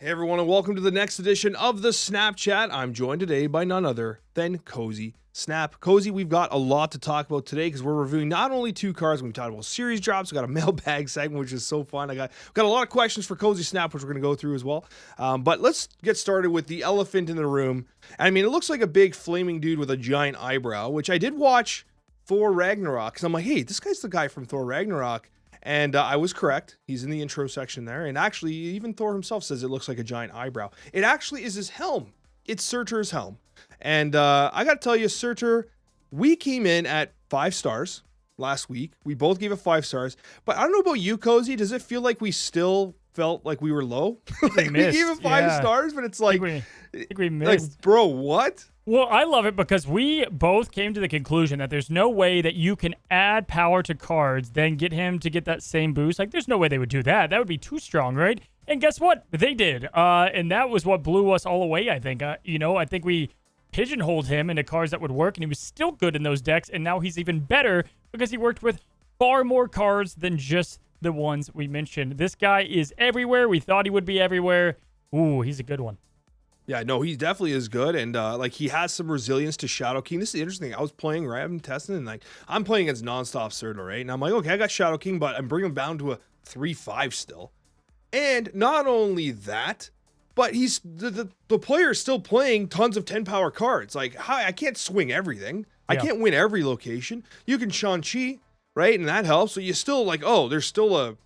Hey everyone, and welcome to the next edition of the Snapchat. I'm joined today by none other than Cozy Snap. Cozy, we've got a lot to talk about today because we're reviewing not only two cards, we've talked about series drops, we got a mailbag segment, which is so fun. We've got a lot of questions for Cozy Snap, which we're going to go through as well. But let's get started with the elephant in the room. I mean, it looks like a big flaming dude with a giant eyebrow, which I did watch Thor Ragnarok because I'm like, hey, this guy's the guy from Thor Ragnarok. And I was correct. He's in the intro section there. And actually, even Thor himself says it looks like a giant eyebrow. It actually is his helm. It's Surtur's helm. And I got to tell you, Surtur, we came in at 5 stars last week. We both gave it 5 stars. But I don't know about you, Cozy. Does it feel like we still felt like we were low? Like we gave it 5 stars, but it's like, I think we missed. Like, bro, what? Well, I love it because we both came to the conclusion that there's no way that you can add power to cards, then get him to get that same boost. Like, there's no way they would do that. That would be too strong, right? And guess what? They did. And that was what blew us all away, I think. I think we pigeonholed him into cards that would work, and he was still good in those decks, and now he's even better because he worked with far more cards than just the ones we mentioned. This guy is everywhere. We thought he would be everywhere. Ooh, he's a good one. Yeah, no, he definitely is good, and like he has some resilience to Shadow King. This is interesting. I was playing, right? I'm testing, and like I'm playing against nonstop Surtur, right? And I'm like, okay, I got Shadow King, but I'm bringing him down to a 3/5 still. And not only that, but he's the player is still playing tons of 10 power cards. Like, hi, I can't swing everything. I can't win every location. You can Shang-Chi, right? And that helps. So you still like, oh, there's still a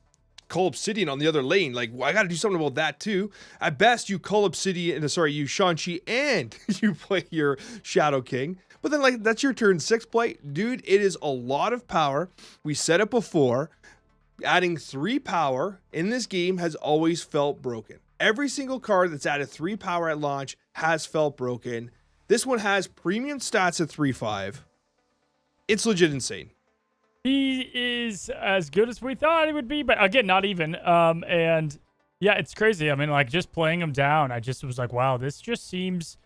Cull Obsidian on the other lane. Like, well, I got to do something about that too. At best, you Cull Obsidian, you Shang-Chi, and you play your Shadow King. But then, like, that's your turn 6 play. Dude, it is a lot of power. We said it before. Adding 3 power in this game has always felt broken. Every single card that's added 3 power at launch has felt broken. This one has premium stats at 3/5. It's legit insane. He is as good as we thought he would be, but again, not even. And yeah, it's crazy. I mean, like, just playing him down, I just was like, wow, this just seems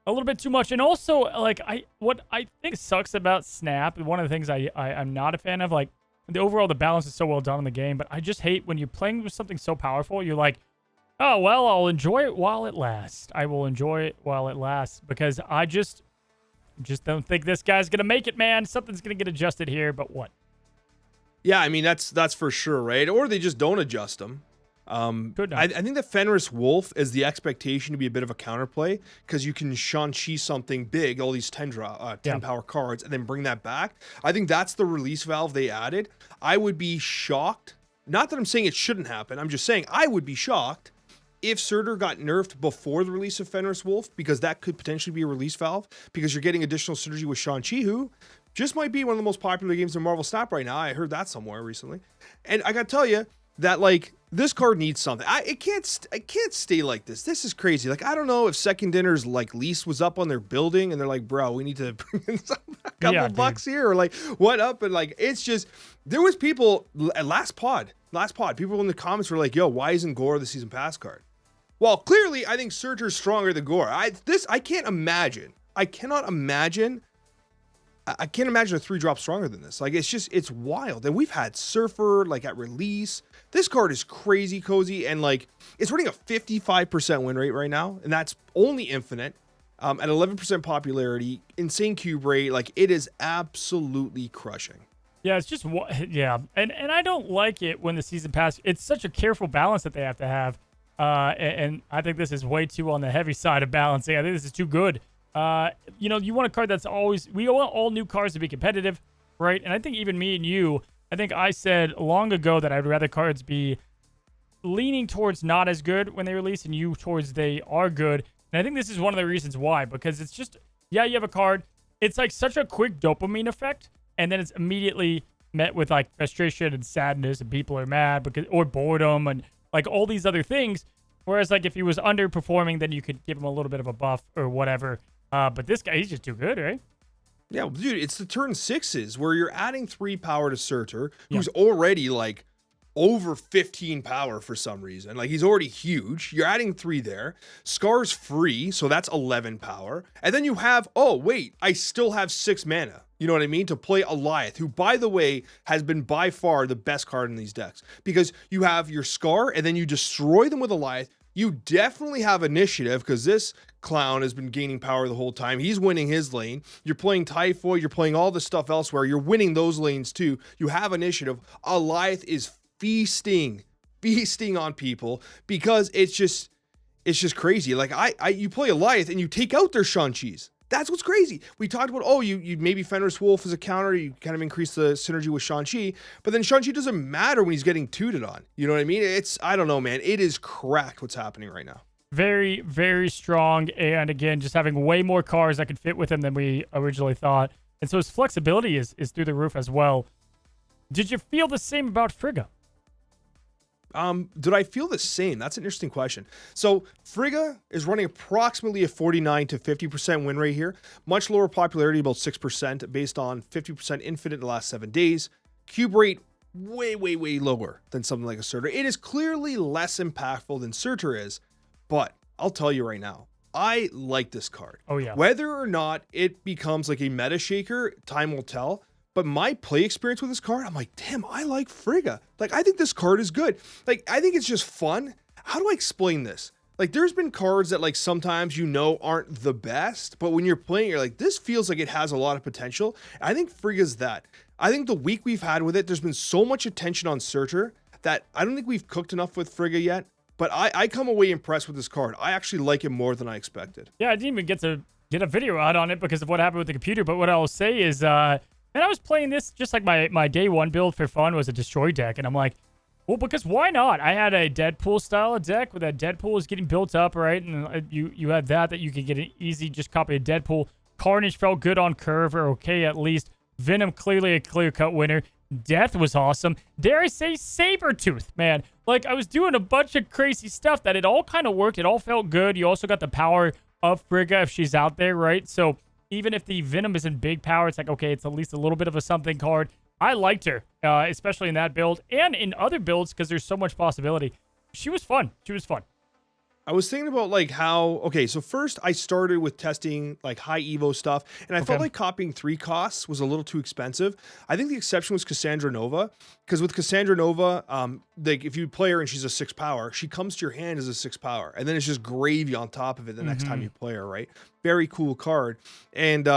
a little bit too much. And also, like, what I think sucks about Snap, one of the things I'm not a fan of, like, the balance is so well done in the game, but I just hate when you're playing with something so powerful, you're like, oh, well, I'll enjoy it while it lasts. I will enjoy it while it lasts because I just don't think this guy's gonna make it, man. Something's gonna get adjusted here, but what? Yeah, I mean that's for sure, right? Or they just don't adjust them. I think the Fenris Wolf is the expectation to be a bit of a counterplay because you can Shang-Chi something big, all these 10 power cards, and then bring that back. I think that's the release valve they added. I would be shocked. Not that I'm saying it shouldn't happen. I'm just saying I would be shocked if Surtur got nerfed before the release of Fenris Wolf, because that could potentially be a release valve, because you're getting additional synergy with Shang-Chi, who just might be one of the most popular games in Marvel Snap right now. I heard that somewhere recently. And I gotta tell you that, like, this card needs something. It can't stay like this. This is crazy. Like, I don't know if Second Dinner's, like, lease was up on their building, and they're like, bro, we need to bring in a couple bucks here, or like, what up? And like, it's just, there was people at last pod, people in the comments were like, yo, why isn't Gore the season pass card? Well, clearly, I think Surtur's stronger than Gore. I cannot imagine a 3-drop stronger than this. Like, it's wild. And we've had Surfer, like, at release. This card is crazy, Cozy, and, like, it's running a 55% win rate right now, and that's only infinite, at 11% popularity, insane cube rate. Like, it is absolutely crushing. Yeah, it's just, and I don't like it when the season pass, it's such a careful balance that they have to have. And I think this is way too on the heavy side of balancing. I think this is too good. You want a card that's always, we want all new cards to be competitive, right? And I think even me and you, I think I said long ago that I'd rather cards be leaning towards not as good when they release and you towards they are good. And I think this is one of the reasons why, because it's just, you have a card. It's like such a quick dopamine effect. And then it's immediately met with like frustration and sadness and people are mad or boredom and like all these other things. Whereas like if he was underperforming, then you could give him a little bit of a buff or whatever. But this guy, he's just too good, right? Yeah, dude, it's the turn 6s where you're adding 3 power to Surtur, who's already like over 15 power for some reason. Like, he's already huge. You're adding 3 there. Scar's free, so that's 11 power. And then you have, oh, wait, I still have 6 mana. You know what I mean? To play Alioth, who, by the way, has been by far the best card in these decks. Because you have your Scar, and then you destroy them with Alioth. You definitely have initiative because this clown has been gaining power the whole time. He's winning his lane. You're playing Typhoid. You're playing all the stuff elsewhere. You're winning those lanes too. You have initiative. Alioth is feasting on people because it's just crazy. Like you play Alioth and you take out their Shang-Chi's. That's what's crazy. We talked about, you maybe Fenris Wolf as a counter, you kind of increase the synergy with Shang-Chi, but then Shang-Chi doesn't matter when he's getting tooted on. You know what I mean? I don't know, man. It is cracked what's happening right now. Very, very strong. And again, just having way more cars that could fit with him than we originally thought. And so his flexibility is through the roof as well. Did you feel the same about Frigga? Did I feel the same? That's an interesting question. So Frigga is running approximately a 49 to 50% win rate here. Much lower popularity, about 6%, based on 50% infinite in the last 7 days. Cube rate, way, way, way lower than something like a Surtur. It is clearly less impactful than Surtur is, but I'll tell you right now, I like this card. Oh, yeah. Whether or not it becomes like a meta shaker, time will tell. But my play experience with this card, I'm like, damn, I like Frigga. Like, I think this card is good. Like, I think it's just fun. How do I explain this? Like, there's been cards that, like, sometimes aren't the best, but when you're playing, you're like, this feels like it has a lot of potential. I think Frigga's that. I think the week we've had with it, there's been so much attention on Surtur that I don't think we've cooked enough with Frigga yet. But I come away impressed with this card. I actually like it more than I expected. Yeah, I didn't even get to get a video out on it because of what happened with the computer. But what I'll say is, and I was playing this just like my day one build for fun was a destroy deck. And I'm like, well, because why not? I had a Deadpool style of deck where that Deadpool was getting built up, right? And you had that you could get an easy just copy of Deadpool. Carnage felt good on curve, or okay at least. Venom, clearly a clear-cut winner. Death was awesome. Dare I say Sabretooth, man. Like, I was doing a bunch of crazy stuff that it all kind of worked. It all felt good. You also got the power of Frigga if she's out there, right? So even if the Venom isn't big power, it's like, okay, it's at least a little bit of a something card. I liked her, especially in that build and in other builds because there's so much possibility. She was fun. I was thinking about like so first I started with testing like high Evo stuff, and I felt like copying 3 costs was a little too expensive. I think the exception was Cassandra Nova, because with Cassandra Nova, like if you play her and she's a 6 power, she comes to your hand as a 6 power, and then it's just gravy on top of it the next time you play her, right? Very cool card. And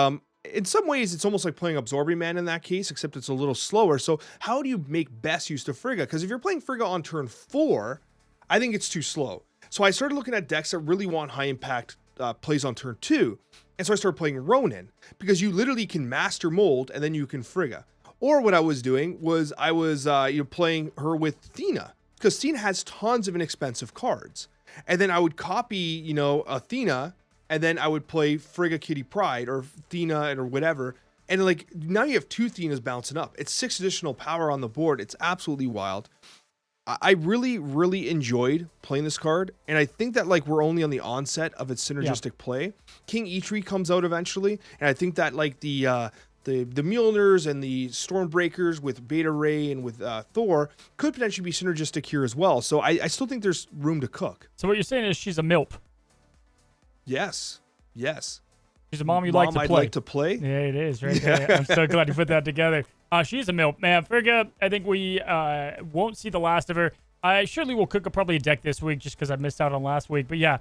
in some ways, it's almost like playing Absorbing Man in that case, except it's a little slower. So how do you make best use of Frigga? Because if you're playing Frigga on turn 4, I think it's too slow. So I started looking at decks that really want high impact plays on turn 2. And so I started playing Ronin, because you literally can master mold and then you can Frigga. Or what I was doing was I was playing her with Athena, because Athena has tons of inexpensive cards. And then I would copy, Athena, and then I would play Frigga Kitty Pryde or Athena or whatever. And like now you have 2 Athenas bouncing up. It's 6 additional power on the board. It's absolutely wild. I really, really enjoyed playing this card, and I think that like we're only on the onset of its synergistic play. King Eitri comes out eventually, and I think that like the Mjolnirs and the Stormbreakers with Beta Ray and with Thor could potentially be synergistic here as well. So I still think there's room to cook. So what you're saying is she's a MILP. Yes. She's a mom you like to play. I'd like to play. Yeah, it is right there. I'm so glad you put that together. She's a MILP, man. Frigga, I think we won't see the last of her. I surely will cook probably a deck this week just because I missed out on last week. But yeah,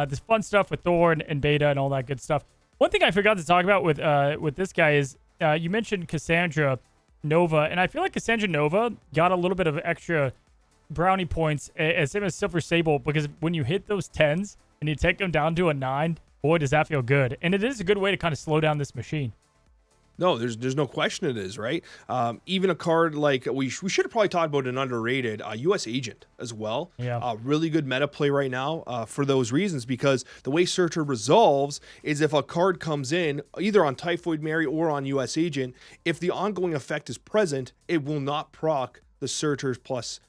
this fun stuff with Thor and Beta and all that good stuff. One thing I forgot to talk about with this guy is you mentioned Cassandra Nova, and I feel like Cassandra Nova got a little bit of extra brownie points, same as Silver Sable, because when you hit those 10s and you take them down to a 9, boy, does that feel good. And it is a good way to kind of slow down this machine. No, there's no question it is, right? Even a card like we should have probably talked about an underrated U.S. Agent as well. Yeah. Really good meta play right now for those reasons, because the way Surtur resolves is if a card comes in either on Typhoid Mary or on U.S. Agent, if the ongoing effect is present, it will not proc the Surtur's plus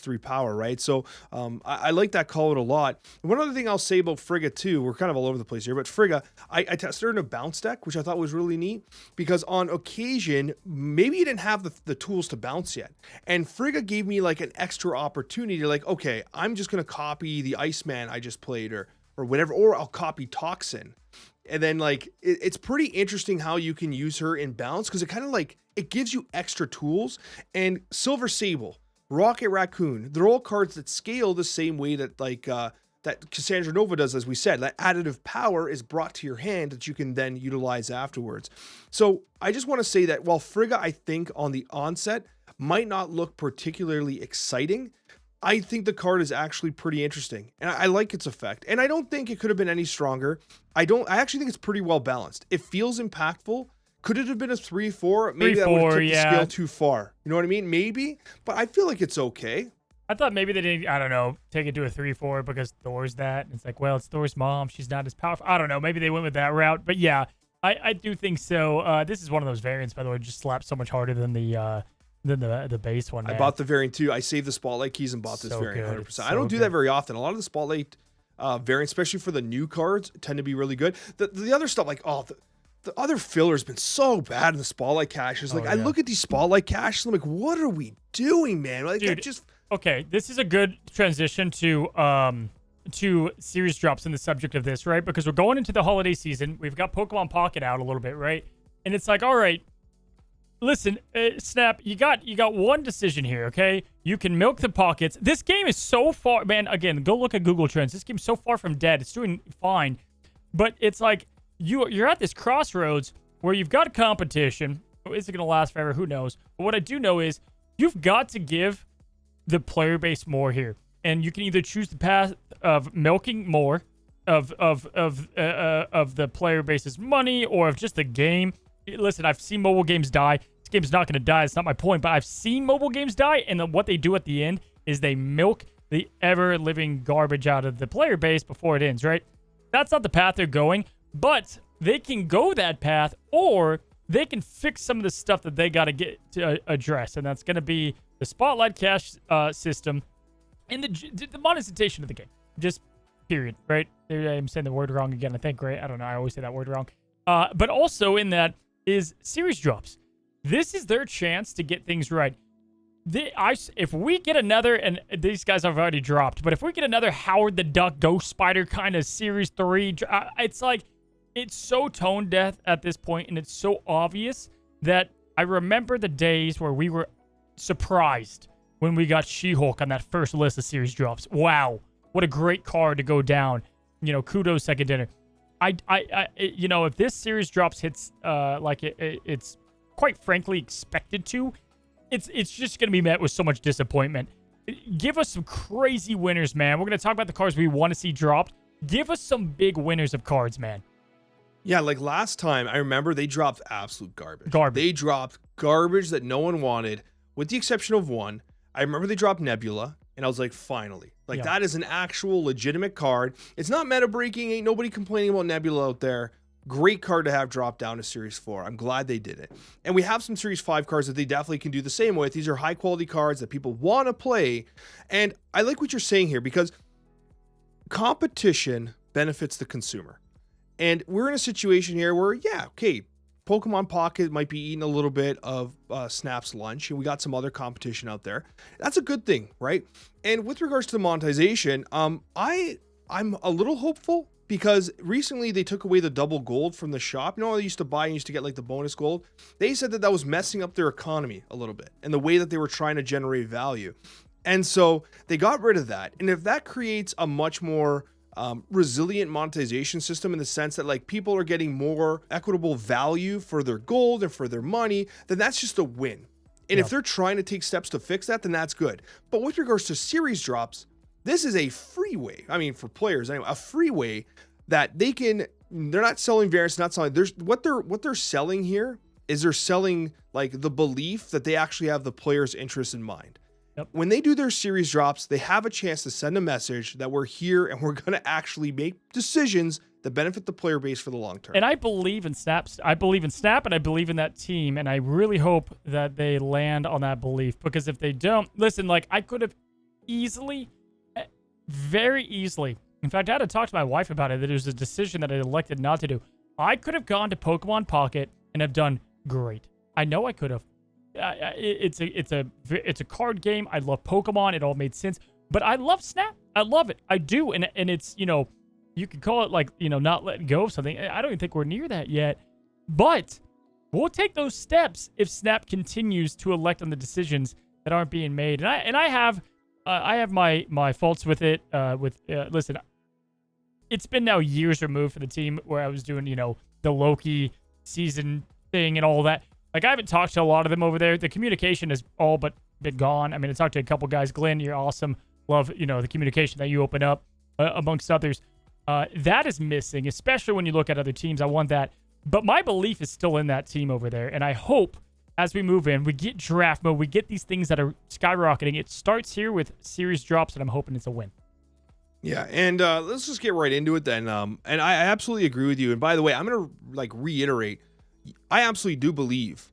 3 power, right? So I like that call out a lot. And one other thing I'll say about Frigga too, we're kind of all over the place here, but Frigga, I tested her in a bounce deck, which I thought was really neat, because on occasion, maybe you didn't have the tools to bounce yet. And Frigga gave me like an extra opportunity to like, okay, I'm just going to copy the Iceman I just played or whatever, or I'll copy Toxin. And then like, it's pretty interesting how you can use her in bounce, because it kind of like, it gives you extra tools. And Silver Sable, Rocket Raccoon, they're all cards that scale the same way that like that Cassandra Nova does, as we said. That additive power is brought to your hand that you can then utilize afterwards. So I just want to say that while Frigga, I think on the onset might not look particularly exciting, I think the card is actually pretty interesting, and I like its effect. And I don't think it could have been any stronger. I actually think it's pretty well balanced. It feels impactful. Could it have been a 3-4? Maybe that would have took the scale too far. You know what I mean? Maybe, but I feel like it's okay. I thought maybe they didn't, I don't know, take it to a 3-4 because Thor's that. And it's like, well, it's Thor's mom. She's not as powerful. I don't know. Maybe they went with that route. But yeah, I do think so. This is one of those variants, by the way, just slapped so much harder than the base one, man. I bought the variant too. I saved the spotlight keys and bought this variant 100%. So I don't do that very often. A lot of the spotlight variants, especially for the new cards, tend to be really good. The other stuff, like, the other filler's been so bad in the spotlight caches. Like, I look at these spotlight caches, and I'm like, what are we doing, man? Like, dude, okay, this is a good transition to series drops in the subject of this, right? Because we're going into the holiday season. We've got Pokemon Pocket out a little bit, right? And it's like, all right, listen, Snap, you got one decision here, okay? You can milk the pockets. This game is so far, man, again, go look at Google Trends. This game's so far from dead. It's doing fine. But it's like you're at this crossroads where you've got competition. Is it going to last forever? Who knows? But what I do know is you've got to give the player base more here. And you can either choose the path of milking more of the player base's money or of just the game. Listen, I've seen mobile games die. This game's not going to die. It's not my point. But I've seen mobile games die, and then what they do at the end is they milk the ever-living garbage out of the player base before it ends, right? That's not the path they're going, but they can go that path, or they can fix some of the stuff that they got to get to address, and that's going to be the Spotlight Cash system and the monetization of the game. Just period, right? I'm saying the word wrong again, I think, right? I don't know. I always say that word wrong. But also in that is series drops. This is their chance to get things right. If we get another, and these guys have already dropped, but if we get another Howard the Duck Ghost Spider kind of Series 3, it's like, it's so tone deaf at this point, and it's so obvious that I remember the days where we were surprised when we got She-Hulk on that first list of series drops. Wow, what a great card to go down. You know, kudos second dinner. You know, if this series drops hits like it's quite frankly expected to, it's just going to be met with so much disappointment. Give us some crazy winners, man. We're going to talk about the cards we want to see dropped. Give us some big winners of cards, man. Yeah, like last time, I remember they dropped absolute garbage. They dropped garbage that no one wanted, with the exception of one. I remember they dropped Nebula, and I was like, finally. Like, that is an actual legitimate card. It's not meta breaking. Ain't nobody complaining about Nebula out there. Great card to have drop down to Series 4. I'm glad they did it. And we have some Series 5 cards that they definitely can do the same with. These are high quality cards that people want to play. And I like what you're saying here, because competition benefits the consumer. And we're in a situation here where, yeah, okay, Pokemon Pocket might be eating a little bit of Snap's lunch, and we got some other competition out there. That's a good thing, right? And with regards to the monetization, I'm a little hopeful, because recently they took away the double gold from the shop. You know, they used to buy and used to get like the bonus gold. They said that was messing up their economy a little bit and the way that they were trying to generate value. And so they got rid of that. And if that creates a much more resilient monetization system, in the sense that like people are getting more equitable value for their gold and for their money, then that's just a win. And if they're trying to take steps to fix that, then that's good. But with regards to series drops, this is a free way. I mean, for players anyway, a free way that they're not selling variants, not selling. What they're selling here is they're selling like the belief that they actually have the player's interest in mind. Yep. When they do their series drops, they have a chance to send a message that we're here and we're going to actually make decisions that benefit the player base for the long term. And I believe in Snap. I believe in Snap, and I believe in that team. And I really hope that they land on that belief, because if they don't, listen, like I could have easily, very easily, in fact, I had to talk to my wife about it, that it was a decision that I elected not to do. I could have gone to Pokemon Pocket and have done great. I know I could have. It's a card game. I love Pokemon. It all made sense. But I love Snap. I love it. I do. And it's, you know, you could call it like, you know, not letting go of something. I don't even think we're near that yet. But we'll take those steps if Snap continues to elect on the decisions that aren't being made. And I have my faults with it. Listen, it's been now years removed for the team where I was doing, the Loki season thing and all that. Like, I haven't talked to a lot of them over there. The communication has all but been gone. I mean, I talked to a couple guys. Glenn, you're awesome. Love, the communication that you open up, amongst others. That is missing, especially when you look at other teams. I want that. But my belief is still in that team over there. And I hope as we move in, we get draft mode, we get these things that are skyrocketing. It starts here with series drops, and I'm hoping it's a win. Yeah, and let's just get right into it then. And I absolutely agree with you. And by the way, I'm going to reiterate, I absolutely do believe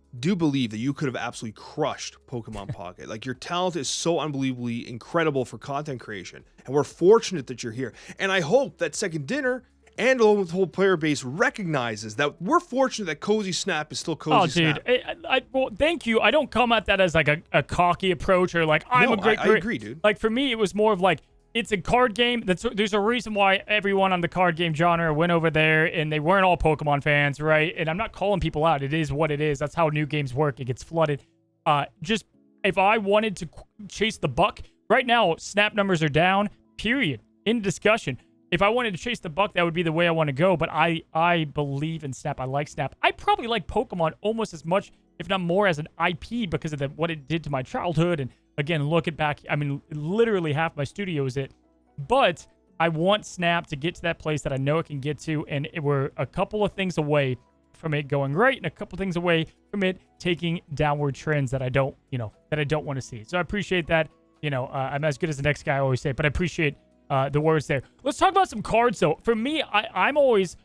that you could have absolutely crushed Pokemon Pocket. Like, your talent is so unbelievably incredible for content creation, and we're fortunate that you're here. And I hope that Second Dinner and the whole player base recognizes that we're fortunate that Cozy Snap is still Cozy Snap. Oh, dude, well, thank you. I don't come at that as like a cocky approach or like I'm a great. I agree, dude. Like, for me, it was more of like, it's a card game. There's a reason why everyone on the card game genre went over there, and they weren't all Pokemon fans, right? And I'm not calling people out. It is what it is. That's how new games work. It gets flooded. Just if I wanted to chase the buck, right now, Snap numbers are down, period. In discussion. If I wanted to chase the buck, that would be the way I want to go. But I believe in Snap. I like Snap. I probably like Pokemon almost as much, if not more, as an IP because of what it did to my childhood. And again, looking back, I mean, literally half my studio is it. But I want Snap to get to that place that I know it can get to. And we're a couple of things away from it going right, and a couple things away from it taking downward trends that I don't want to see. So I appreciate that. I'm as good as the next guy, I always say, but I appreciate the words there. Let's talk about some cards, though. For me, I'm always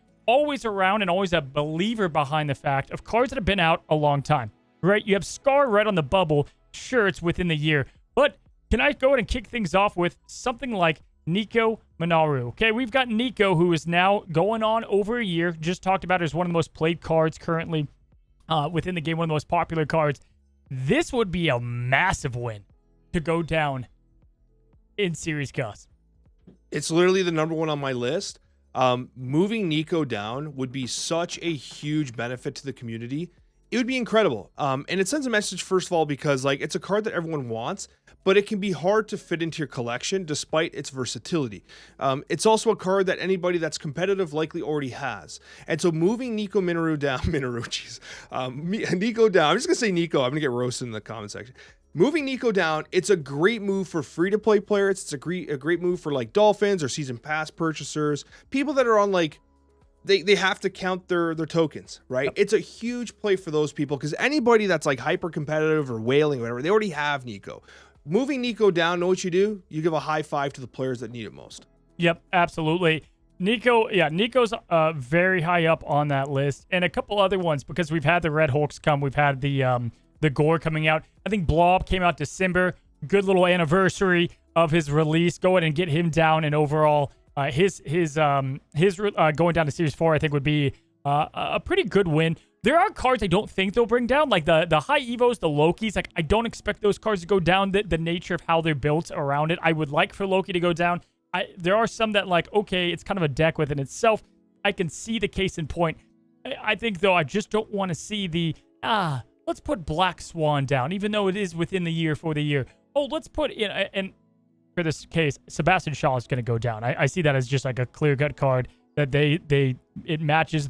around and always a believer behind the fact of cards that have been out a long time, right? You have Scar Red on the bubble. Sure, it's within the year, but can I go ahead and kick things off with something like Nico Minoru? Okay, we've got Nico, who is now going on over a year. Just talked about it as one of the most played cards currently within the game, one of the most popular cards. This would be a massive win to go down in Series Gus. It's literally the number one on my list. Moving Nico down would be such a huge benefit to the community. It would be incredible. And it sends a message, first of all, because it's a card that everyone wants, but it can be hard to fit into your collection despite its versatility. It's also a card that anybody that's competitive likely already has. And so moving Nico Minoru down, Nico down, I'm just going to say Nico. I'm going to get roasted in the comment section. Moving Nico down, it's a great move for free-to-play players. It's a great move for Dolphins or season pass purchasers, people that are on they have to count their tokens, right? Yep. It's a huge play for those people because anybody that's hyper competitive or whaling or whatever, they already have Nico. Moving Nico down, know what you do? You give a high five to the players that need it most. Yep, absolutely. Nico's very high up on that list, and a couple other ones because we've had the Red Hulks come, we've had the Gore coming out. I think Blob came out December. Good little anniversary of his release. Go ahead and get him down, and overall, his going down to Series 4, I think, would be a pretty good win. There are cards I don't think they'll bring down, like the high Evos, the Lokis. I don't expect those cards to go down. The nature of how they're built around it, I would like for Loki to go down. There are some that okay, it's kind of a deck within itself. I can see the case in point. I think though, I just don't want to see let's put Black Swan down, even though it is within the year for the year. Oh, let's put in, and for this case, Sebastian Shaw is going to go down. I see that as just a clear-cut card that it matches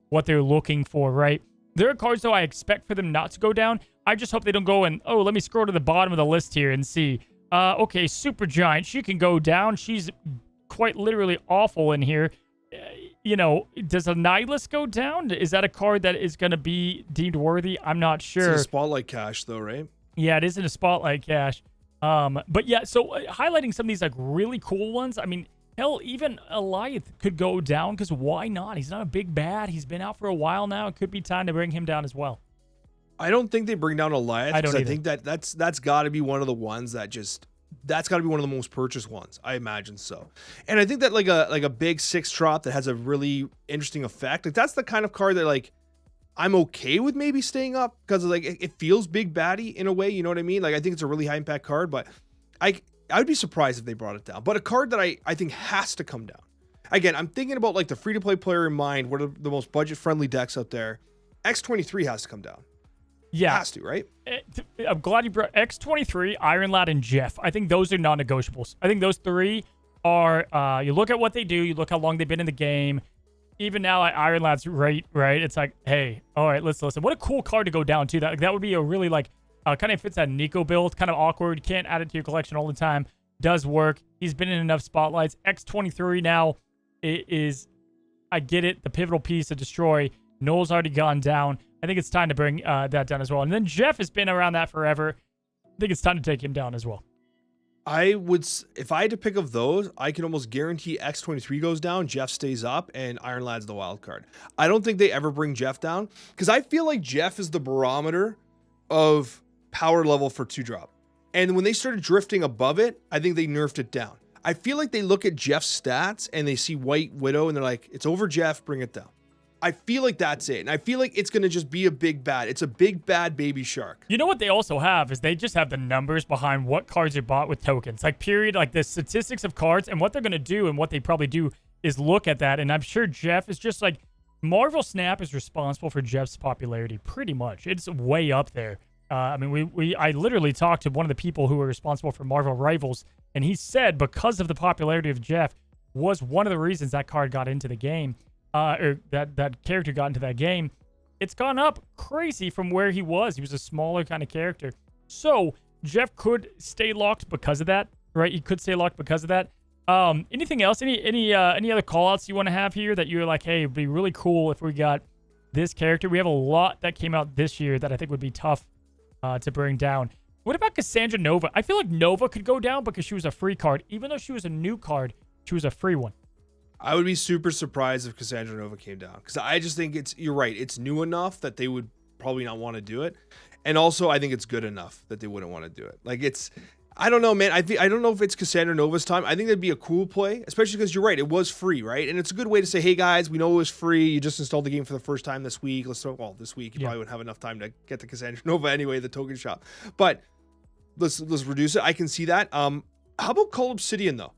what they're looking for, right? There are cards, though, I expect for them not to go down. I just hope they don't go and, let me scroll to the bottom of the list here and see. Okay, Super Giant, she can go down. She's quite literally awful in here. Does a Nihilus go down? Is that a card that is going to be deemed worthy? I'm not sure. It's a Spotlight Cash, though, right? Yeah, it isn't a Spotlight Cash. But yeah, so highlighting some of these really cool ones. I mean, hell, even Eliath could go down because why not? He's not a big bad. He's been out for a while now. It could be time to bring him down as well. I don't think they bring down Eliath because I think that's got to be one of the ones that's got to be one of the most purchased ones. I imagine so. And I think that like a big 6-drop that has a really interesting effect. That's the kind of card that I'm okay with maybe staying up because it feels big baddie in a way, you know what I mean? I think it's a really high impact card, but I would be surprised if they brought it down. But a card that I think has to come down. Again, I'm thinking about the free-to-play player in mind. What are the most budget-friendly decks out there? X23 has to come down. Yeah. It has to, right? I'm glad you brought X23, Iron Lad, and Jeff. I think those are non-negotiables. I think those three are, you look at what they do, you look how long they've been in the game. Even now at Iron Lad's right? It's like, hey, all right, let's listen. What a cool card to go down to. That would be a really kind of fits that Nico build. Kind of awkward. You can't add it to your collection all the time. Does work. He's been in enough spotlights. X23 now is, I get it, the pivotal piece to destroy. Noel's already gone down. I think it's time to bring that down as well. And then Jeff has been around that forever. I think it's time to take him down as well. If I had to pick of those, I can almost guarantee X23 goes down, Jeff stays up, and Iron Lad's the wild card. I don't think they ever bring Jeff down because I feel like Jeff is the barometer of power level for 2-drop. And when they started drifting above it, I think they nerfed it down. I feel like they look at Jeff's stats and they see White Widow and they're like, it's over Jeff, bring it down. I feel like that's it. And I feel like it's going to just be a big bad. It's a big bad baby shark. You know what they also have is they just have the numbers behind what cards are bought with tokens. Like the statistics of cards, and what they're going to do and what they probably do is look at that. And I'm sure Jeff is just like, Marvel Snap is responsible for Jeff's popularity pretty much. It's way up there. I literally talked to one of the people who were responsible for Marvel Rivals, and he said because of the popularity of Jeff was one of the reasons that card got into the game. Or that character got into that game. It's gone up crazy from where he was. He was a smaller kind of character. So Jeff could stay locked because of that, right? He could stay locked because of that. Anything else? Any other call-outs you want to have here that you're like, hey, it'd be really cool if we got this character? We have a lot that came out this year that I think would be tough to bring down. What about Cassandra Nova? I feel like Nova could go down because she was a free card. Even though she was a new card, she was a free one. I would be super surprised if Cassandra Nova came down because I just think you're right. It's new enough that they would probably not want to do it. And also I think it's good enough that they wouldn't want to do it. Like I don't know, man. I don't know if it's Cassandra Nova's time. I think that'd be a cool play, especially because you're right. It was free, right? And it's a good way to say, hey guys, we know it was free. You just installed the game for the first time this week. This week, you probably wouldn't have enough time to get the Cassandra Nova anyway, the token shop. But let's reduce it. I can see that. How about Cull Obsidian though?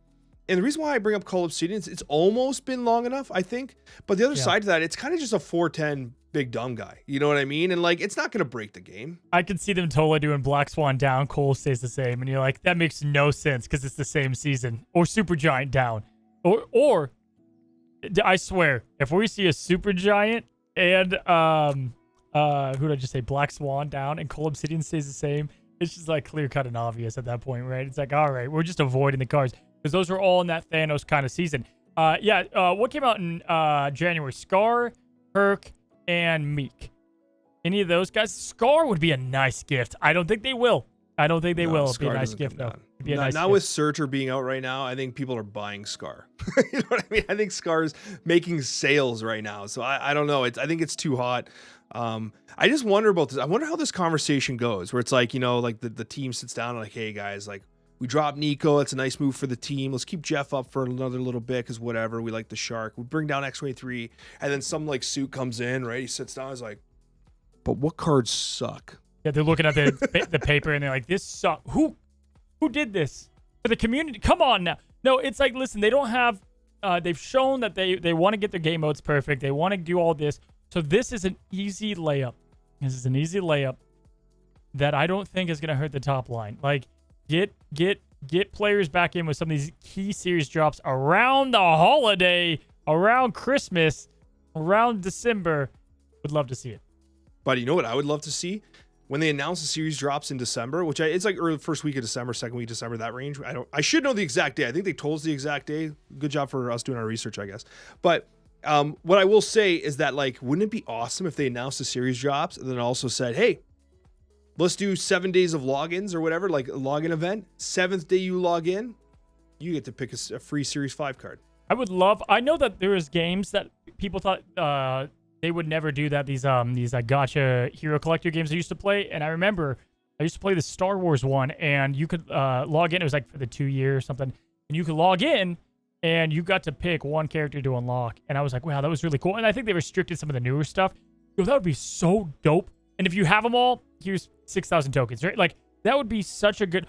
And the reason why I bring up Cull Obsidian is it's almost been long enough, I think. But the other side to that, it's kind of just a 410 big dumb guy. You know what I mean? And it's not going to break the game. I can see them totally doing Black Swan down, Cole stays the same. And you're like, that makes no sense because it's the same season. Or Super Giant down. Or I swear, if we see a Super Giant and, who did I just say? Black Swan down and Cull Obsidian stays the same, it's just like clear cut and obvious at that point, right? It's like, all right, we're just avoiding the cards. Because those were all in that Thanos kind of season. What came out in January? Scar, Herc, and Meek. Any of those guys? Scar would be a nice gift. I don't think they will. It'd be a nice gift, though. It'd be a nice gift. With Surtur being out right now, I think people are buying Scar. You know what I mean? I think Scar's making sales right now. So I don't know. I think it's too hot. I just wonder about this. I wonder how this conversation goes, where it's like, the team sits down and like, hey, guys, we dropped Nico. It's a nice move for the team. Let's keep Jeff up for another little bit because whatever. We like the shark. We bring down X23. And then some suit comes in, right? He sits down. He's like, but what cards suck? Yeah, they're looking at the paper and they're like, this sucks. Who did this? For the community? Come on now. No, it's like, listen, they don't have, they've shown that they want to get their game modes perfect. They want to do all this. So this is an easy layup. This is an easy layup that I don't think is going to hurt the top line. Get players back in with some of these key series drops around the holiday, around Christmas, around December. Would love to see it. But you know what I would love to see? When they announce the series drops in December, it's like early first week of December, second week of December, that range. I should know the exact day. I think they told us the exact day. Good job for us doing our research, I guess. But what I will say is that wouldn't it be awesome if they announced the series drops and then also said, hey, let's do 7 days of logins or whatever, like a login event. 7th day you log in, you get to pick a free Series 5 card. I know that there is games that people thought they would never do that. These gotcha hero collector games I used to play. And I remember I used to play the Star Wars one and you could log in. It was for the 2 year or something. And you could log in and you got to pick one character to unlock. And I was like, wow, that was really cool. And I think they restricted some of the newer stuff. Yo, that would be so dope. And if you have them all, here's 6,000 tokens, right? That would be such a good...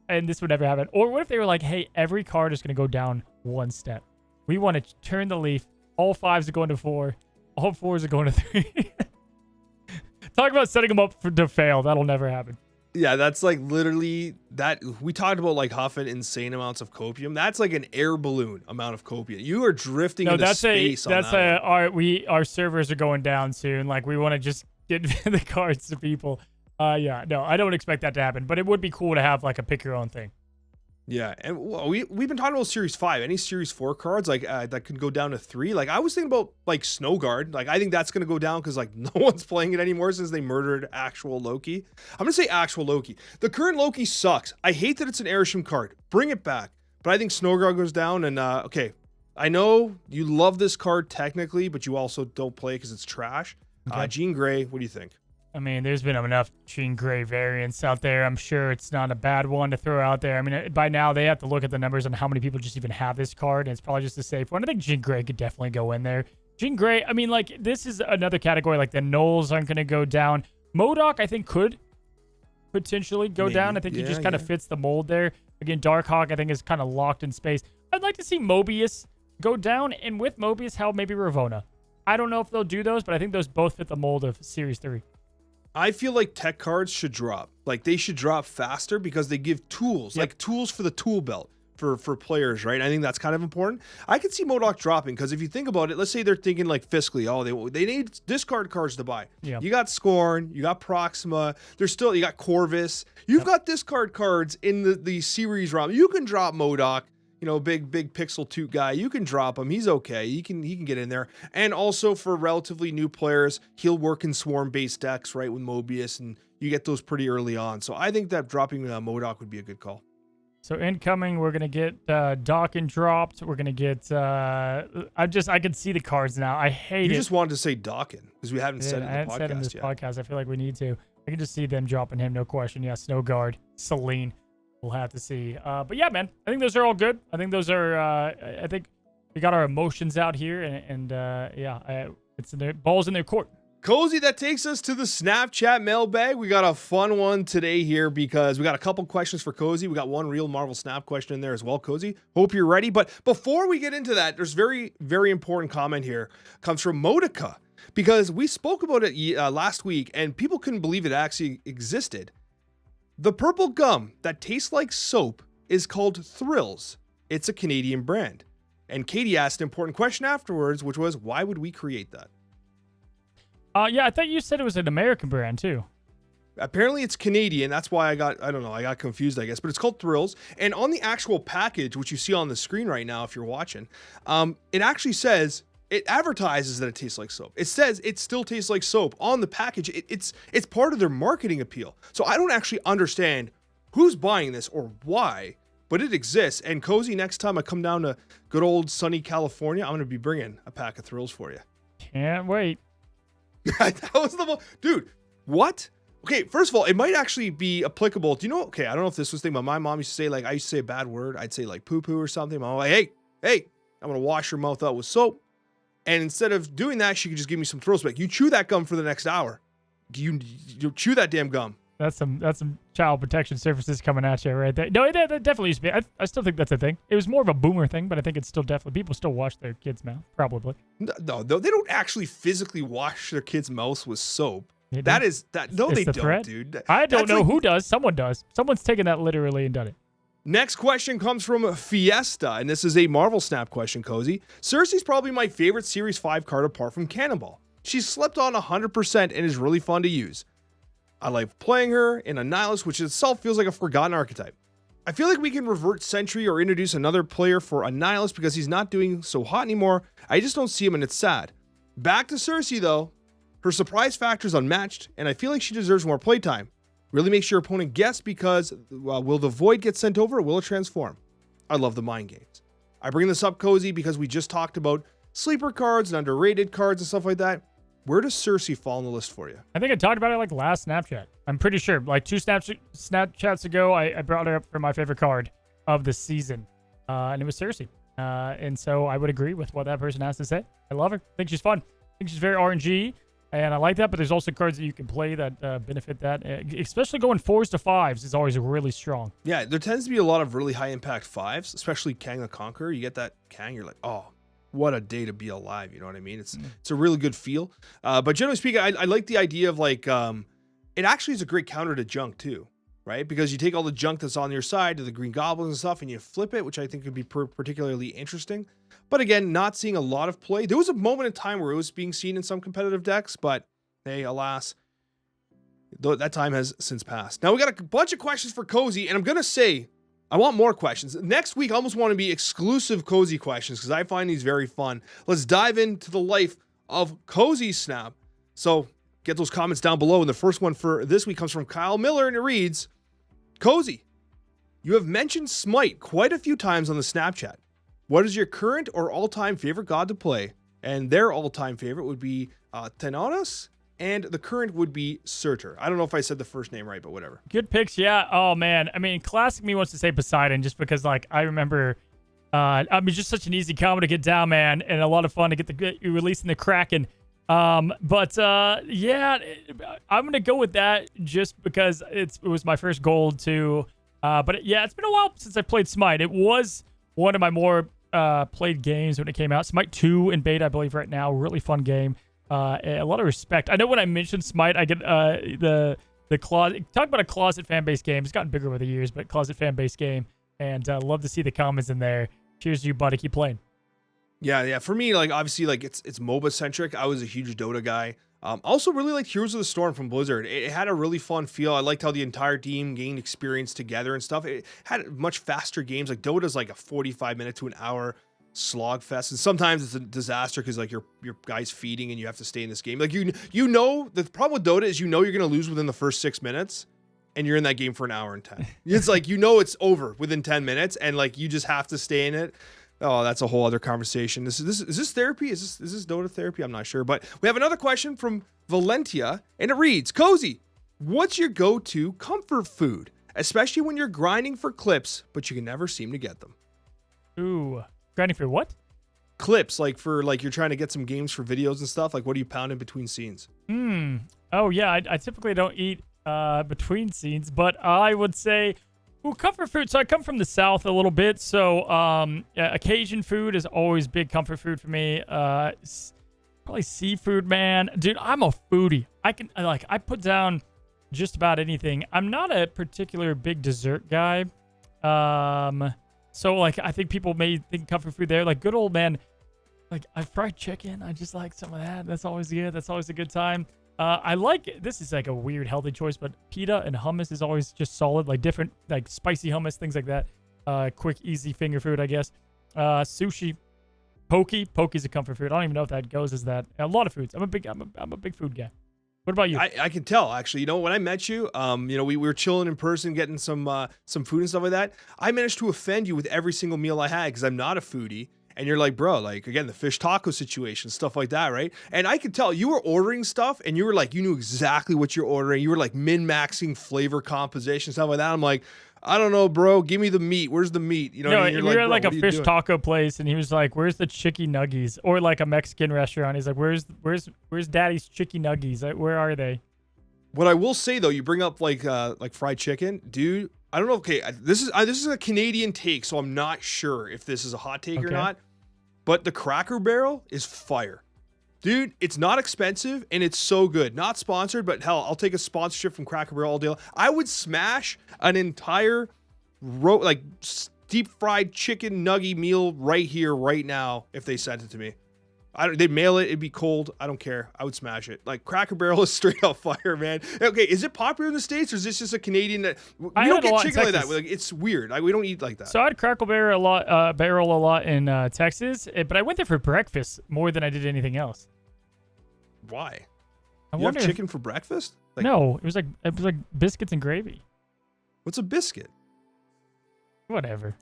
And this would never happen. Or what if they were like, hey, every card is going to go down one step. We want to turn the leaf. All 5s are going to 4. All 4s are going to 3. Talk about setting them up to fail. That'll never happen. Yeah, that's like literally that. We talked about like huffing insane amounts of copium. That's like an air balloon amount of copium. You are drifting into space. Our servers are going down soon. Like we want to just get the cards to people. Yeah, no, I don't expect that to happen, but it would be cool to have like a pick your own thing. Yeah, and we've been talking about Series 5. Any Series 4 cards like that could go down to 3. Like I was thinking about like Snowguard. Like I think that's gonna go down because like no one's playing it anymore since they murdered actual Loki. I'm gonna say actual Loki. The current Loki sucks. I hate that it's an Airshim card. Bring it back. But I think Snowguard goes down. And okay, I know you love this card technically, but you also don't play because it's trash. Okay. Jean Grey, what do you think? I mean, there's been enough Jean Grey variants out there. I'm sure it's not a bad one to throw out there. I mean, by now they have to look at the numbers on how many people just even have this card, and it's probably just a safe one. I think Jean Grey could definitely go in there. Jean Grey, I mean, like, this is another category. Like, the Knolls aren't going to go down. MODOK, I think, could potentially go down. I think he just kind of fits the mold there. Again, Darkhawk, I think, is kind of locked in space. I'd like to see Mobius go down, and with Mobius, how maybe Ravonna. I don't know if they'll do those, but I think those both fit the mold of Series 3. I feel like tech cards should drop. Like they should drop faster because they give tools, like tools for the tool belt for players, right? I think that's kind of important. I could see MODOK dropping because if you think about it, let's say they're thinking like fiscally, they need discard cards to buy. Yeah. You got Scorn, you got Proxima, you got Corvus. You've got discard cards in the series realm. You can drop MODOK. You know, big pixel toot guy. You can drop him. He's okay. He can get in there. And also for relatively new players, he'll work in swarm-based decks, right, with Mobius, and you get those pretty early on. So I think that dropping MODOK would be a good call. So incoming, we're gonna get Dawkins dropped. We're gonna get. I can see the cards now. I hate it. You just wanted to say Dawkins because we haven't said it in the podcast. I haven't said it in this podcast. I feel like we need to. I can just see them dropping him, no question. Yeah, Snowguard, Celine. We'll have to see. But yeah, man, I think those are all good. I think those are. I think we got our emotions out here, and it's in their balls in their court. Cozy, that takes us to the Snapchat mailbag. We got a fun one today here because we got a couple questions for Cozy. We got one real Marvel Snap question in there as well, Cozy. Hope you're ready. But before we get into that, there's very, very important comment here. Comes from Modica because we spoke about it last week and people couldn't believe it actually existed. The purple gum that tastes like soap is called Thrills. It's a Canadian brand. And Katie asked an important question afterwards, which was, why would we create that? Yeah, I thought you said it was an American brand too. Apparently it's Canadian. That's why I got confused, I guess. But it's called Thrills. And on the actual package, which you see on the screen right now if you're watching, it actually says, it advertises that it tastes like soap. It says it still tastes like soap on the package. It's part of their marketing appeal. So I don't actually understand who's buying this or why, but it exists. And Cozy, next time I come down to good old sunny California, I'm going to be bringing a pack of Thrills for you. Can't wait. That was the dude. What? Okay, first of all, it might actually be applicable. Do you know? Okay, I don't know if this was the thing, but my mom used to say, like, I used to say a bad word. I'd say like poo poo or something. I'm like, hey, I'm going to wash your mouth out with soap. And instead of doing that, she could just give me some Thrills back. You chew that gum for the next hour. You chew that damn gum. That's some child protection services coming at you right there. No, that definitely used to be. I still think that's a thing. It was more of a boomer thing, but I think it's still definitely, people still wash their kids' mouth, probably. No, they don't actually physically wash their kids' mouths with soap. No, they don't, dude. I don't know who does. Someone does. Someone's taken that literally and done it. Next question comes from Fiesta, and this is a Marvel Snap question, Cozy. Cersei's probably my favorite Series 5 card apart from Cannonball. She's slept on 100% and is really fun to use. I like playing her in Annihilus, which itself feels like a forgotten archetype. I feel like we can revert Sentry or introduce another player for Annihilus because he's not doing so hot anymore. I just don't see him and it's sad. Back to Cersei though. Her surprise factor is unmatched, and I feel like she deserves more playtime. Really makes your opponent guess because will the Void get sent over or will it transform? I love the mind games. I bring this up, Cozy, because we just talked about sleeper cards and underrated cards and stuff like that. Where does Cersei fall on the list for you? I think I talked about it like last Snapchat. I'm pretty sure. Like 2 Snapchats ago, I brought her up for my favorite card of the season. And it was Cersei. And so I would agree with what that person has to say. I love her. I think she's fun. I think she's very RNG. And I like that, but there's also cards that you can play that benefit that. Especially going 4s to 5s is always really strong. Yeah, there tends to be a lot of really high impact 5s, especially Kang the Conqueror. You get that Kang, you're like, oh, what a day to be alive. You know what I mean? It's a really good feel. But generally speaking, I like the idea of like, it actually is a great counter to junk too. right? Because you take all the junk that's on your side to the Green Goblins and stuff and you flip it, which I think could be particularly interesting. But again, not seeing a lot of play. There was a moment in time where it was being seen in some competitive decks, but hey, alas, that time has since passed. Now we got a bunch of questions for Cozy, and I'm going to say, I want more questions. Next week, I almost want to be exclusive Cozy questions because I find these very fun. Let's dive into the life of Cozy Snap. So get those comments down below. And the first one for this week comes from Kyle Miller, and it reads, Cozy, you have mentioned Smite quite a few times on the Snapchat. What is your current or all-time favorite god to play? And their all-time favorite would be Tenonos, and the current would be Surtur. I don't know if I said the first name right, but whatever. Good picks, yeah. Oh, man. I mean, classic me wants to say Poseidon just because, like, I remember, just such an easy combo to get down, man, and a lot of fun to get releasing the Kraken. Yeah, I'm going to go with that just because it was my first gold too. Yeah, it's been a while since I played Smite. It was one of my more played games when it came out. Smite 2 in beta, I believe, right now. Really fun game. A lot of respect. I know when I mentioned Smite, I get the closet. Talk about a closet fan base game. It's gotten bigger over the years, but closet fan base game. And love to see the comments in there. Cheers to you, buddy. Keep playing. Yeah. For me, like, obviously, like, it's MOBA centric. I was a huge Dota guy. Also really liked Heroes of the Storm from Blizzard. It had a really fun feel. I liked how the entire team gained experience together and stuff. It had much faster games. Like, Dota's like a 45-minute to an hour slog fest, and sometimes it's a disaster because like your guy's feeding and you have to stay in this game. Like, you know the problem with Dota is you're gonna lose within the first 6 minutes, and you're in that game for an hour and 10. It's like it's over within 10 minutes, and like you just have to stay in it. Oh, that's a whole other conversation. Is this therapy? Is this Dota therapy? I'm not sure. But we have another question from Valentia, and it reads, Cozy, what's your go-to comfort food, especially when you're grinding for clips, but you can never seem to get them? Ooh, grinding for what? Clips, like for like you're trying to get some games for videos and stuff. Like, what do you pound in between scenes? Oh, yeah, I typically don't eat between scenes, but I would say... Ooh, comfort food. So I come from the South a little bit. So Cajun food is always big comfort food for me. Probably seafood, man. Dude, I'm a foodie. I put down just about anything. I'm not a particular big dessert guy. So like I think people may think comfort food there. Like good old man, like fried chicken. I just like some of that. That's always good. That's always a good time. This is like a weird healthy choice, but pita and hummus is always just solid, like different, like spicy hummus, things like that. Quick, easy finger food, I guess. Sushi, poke's a comfort food. I don't even know if that goes as that. A lot of foods. I'm a big food guy. What about you? I can tell, actually. You know, when I met you, we were chilling in person, getting some food and stuff like that. I managed to offend you with every single meal I had because I'm not a foodie. And you're like, bro, like, again, the fish taco situation, stuff like that, right? And I could tell you were ordering stuff and you were like, you knew exactly what you're ordering. You were like min-maxing flavor composition, stuff like that. I'm like, I don't know, bro. Give me the meat. Where's the meat? You know, we were at like a fish taco place and he was like, where's the chicky nuggies? Or like a Mexican restaurant. He's like, where's daddy's chicky nuggies? Like, where are they? What I will say, though, you bring up like fried chicken, dude. I don't know. Okay, this is a Canadian take, so I'm not sure if this is a hot take or not. But the Cracker Barrel is fire, dude. It's not expensive and it's so good. Not sponsored, but hell, I'll take a sponsorship from Cracker Barrel all day. I would smash an entire deep fried chicken nugget meal right here, right now, if they sent it to me. They'd mail it. It'd be cold. I don't care. I would smash it. Like, Cracker Barrel is straight up fire, man. Okay, is it popular in the States, or is this just a Canadian that we don't get chicken like that? Like, it's weird. We don't eat like that. So I had Cracker Barrel a lot in Texas, but I went there for breakfast more than I did anything else. Why? You have chicken for breakfast? Like, no, it was like biscuits and gravy. What's a biscuit? Whatever.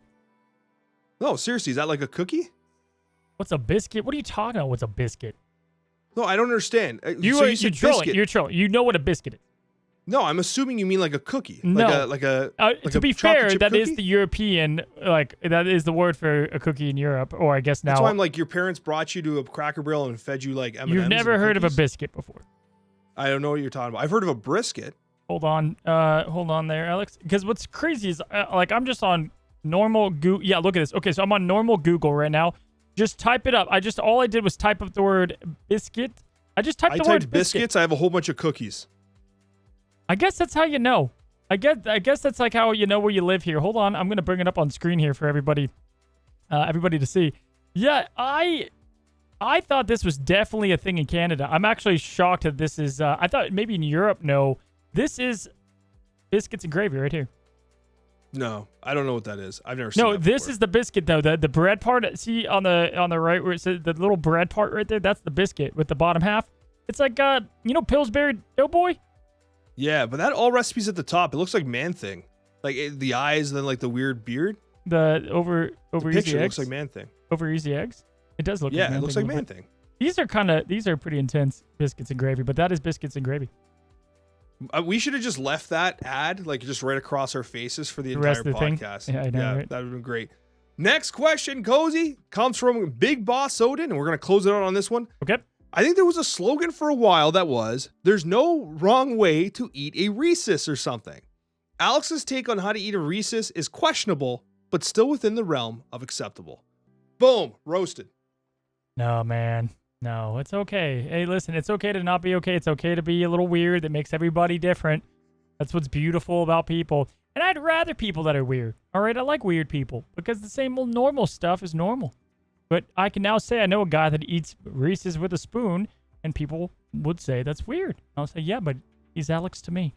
No, seriously, is that like a cookie? What's a biscuit? What are you talking about? What's a biscuit? No, I don't understand. You're trolling. You're trolling. You know what a biscuit is. No, I'm assuming you mean like a cookie. No. To be fair, that cookie? is the European, that is the word for a cookie in Europe, or I guess now. That's why I'm like, your parents brought you to a Cracker Barrel and fed you like M&Ms. You've never heard of a biscuit before. I don't know what you're talking about. I've heard of a brisket. Hold on there, Alex. Because what's crazy is, I'm just on normal Google. Yeah, look at this. Okay, so I'm on normal Google right now. Just type it up. All I did was type up the word biscuit. I just typed the word biscuits. I have a whole bunch of cookies. I guess that's how you know. guess that's like how you know where you live here. Hold on, I'm gonna bring it up on screen here for everybody to see. Yeah, I thought this was definitely a thing in Canada. I'm actually shocked that this is. I thought maybe in Europe. No, this is biscuits and gravy right here. No, I don't know what that is. I've never seen. No, that this before. is the biscuit though. The bread part. See on the right where it says the little bread part right there. That's the biscuit with the bottom half. It's like Pillsbury Doughboy. Yeah, but that all recipes at the top. It looks like Man Thing, like the eyes, and then like the weird beard. The over the easy picture eggs. looks like Man Thing. Over easy eggs. It does look. Yeah, like it looks like Man Thing. These are pretty intense biscuits and gravy, but that is biscuits and gravy. We should have just left that ad like just right across our faces for the rest entire of the podcast. Thing? Yeah, I know, right? That would have been great. Next question, Cozy, comes from Big Boss Odin, and we're gonna close it out on this one. Okay. I think there was a slogan for a while that was, "There's no wrong way to eat a Reese's" or something. Alex's take on how to eat a Reese's is questionable, but still within the realm of acceptable. Boom, roasted. No, man. No, it's okay. Hey, listen, it's okay to not be okay. It's okay to be a little weird. That makes everybody different. That's what's beautiful about people. And I'd rather people that are weird. All right, I like weird people because the same old normal stuff is normal. But I can now say I know a guy that eats Reese's with a spoon, and people would say that's weird. I'll say, yeah, but he's Alex to me.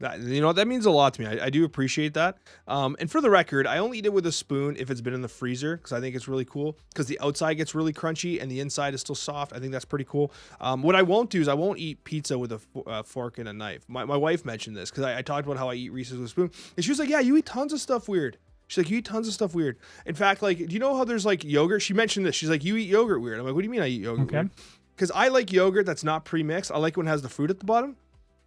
That means a lot to me. I do appreciate that. And for the record, I only eat it with a spoon if it's been in the freezer because I think it's really cool because the outside gets really crunchy and the inside is still soft. I think that's pretty cool. What I won't do is I won't eat pizza with a fork and a knife. My wife mentioned this because I talked about how I eat Reese's with a spoon. And she was like, yeah, you eat tons of stuff weird. She's like, you eat tons of stuff weird. In fact, like, do you know how there's like yogurt? She mentioned this. She's like, you eat yogurt weird. I'm like, what do you mean I eat yogurt weird? Because I like yogurt that's not pre-mixed. I like when it has the fruit at the bottom.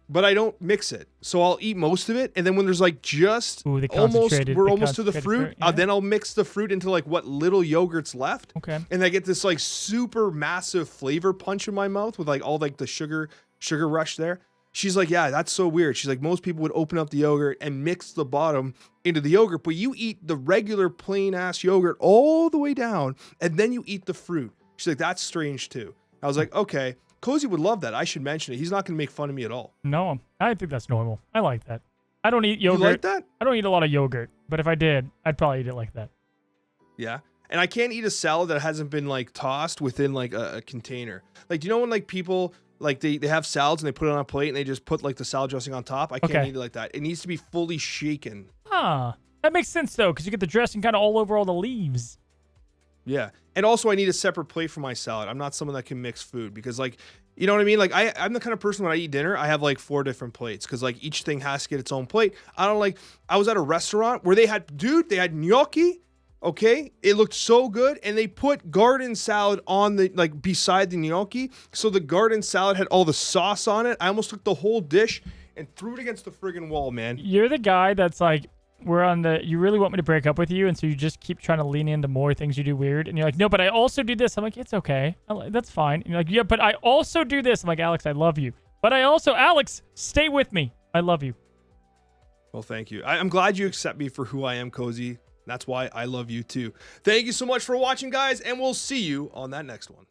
But I don't mix it. So I'll eat most of it. And then when there's like just we're almost to the fruit, then I'll mix the fruit into like what little yogurt's left. Okay. And I get this like super massive flavor punch in my mouth with like all like the sugar rush there. She's like, yeah, that's so weird. She's like, most people would open up the yogurt and mix the bottom into the yogurt, but you eat the regular plain ass yogurt all the way down and then you eat the fruit. She's like, that's strange too. I was like, okay. Cozy would love that. I should mention it. He's not going to make fun of me at all. No, I think that's normal. I like that. I don't eat yogurt. You like that? I don't eat a lot of yogurt, but if I did, I'd probably eat it like that. Yeah. And I can't eat a salad that hasn't been like tossed within like a container. Like, do you know when like people like they have salads and they put it on a plate and they just put like the salad dressing on top? I can't eat it like that. It needs to be fully shaken. That makes sense though, because you get the dressing kind of all over all the leaves. Yeah. And also I need a separate plate for my salad. I'm not someone that can mix food because like, you know what I mean? Like I'm the kind of person when I eat dinner, I have like 4 different plates because like each thing has to get its own plate. I was at a restaurant where they had gnocchi. Okay. It looked so good. And they put garden salad on the, like beside the gnocchi. So the garden salad had all the sauce on it. I almost took the whole dish and threw it against the friggin' wall, man. You're the guy that's like, you really want me to break up with you, and so you just keep trying to lean into more things you do weird, and you're like, no, but I also do this. I'm like, it's okay. That's fine. And you're like, yeah, but I also do this. I'm like, Alex, I love you. But Alex, stay with me. I love you. Well, thank you. I'm glad you accept me for who I am, Cozy. That's why I love you too. Thank you so much for watching, guys, and we'll see you on that next one.